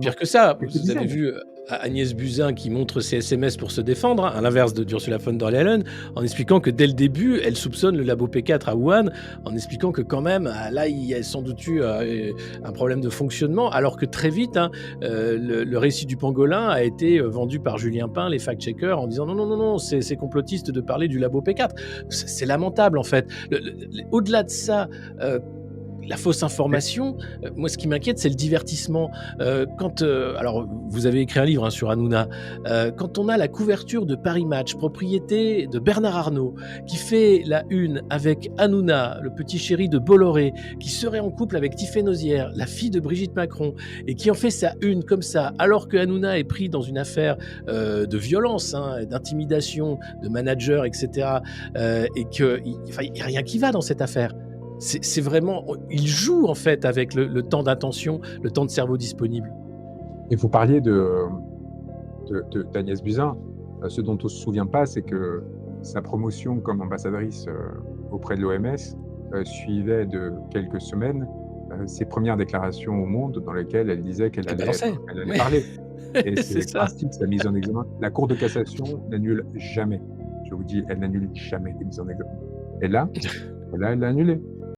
Pire que ça, quelques vous avez dizaines. vu, Agnès Buzyn qui montre ses SMS pour se défendre, hein, à l'inverse d'Ursula von der Leyen, en expliquant que dès le début, elle soupçonne le labo P4 à Wuhan, en expliquant que quand même, là, il y a sans doute eu, un problème de fonctionnement, alors que très vite, hein, le récit du pangolin a été, vendu par Julien Pain, les fact-checkers, en disant: «Non, non, non, non, c'est complotiste de parler du labo P4». C'est lamentable, en fait. Au-delà de ça, heu, la fausse Mais information, moi, ce qui m'inquiète, c'est le divertissement. Alors, vous avez écrit un livre, hein, sur Hanouna. Quand on a la couverture de Paris Match, propriété de Bernard Arnault, qui fait la une avec Hanouna, le petit chéri de Bolloré, qui serait en couple avec Tiffaine Nozière, la fille de Brigitte Macron, et qui en fait sa une comme ça, alors que Hanouna est pris dans une affaire de violence, hein, d'intimidation, de manager, etc., et qu'il n'y a rien qui va dans cette affaire. C'est vraiment, il joue en fait avec le temps d'attention, le temps de cerveau disponible. et vous parliez d'Agnès Buzyn. Ce dont on se souvient pas, c'est que sa promotion comme ambassadrice, auprès de l'OMS, suivait de quelques semaines, ses premières déclarations au monde dans lesquelles elle disait qu'elle Elle allait balançait. elle allait Oui, parler. Et c'est c'est le ça. principe de sa mise en examen. La Cour de cassation n'annule jamais. Je vous dis, elle n'annule jamais les mises en examen. Et là, elle l'a annulé.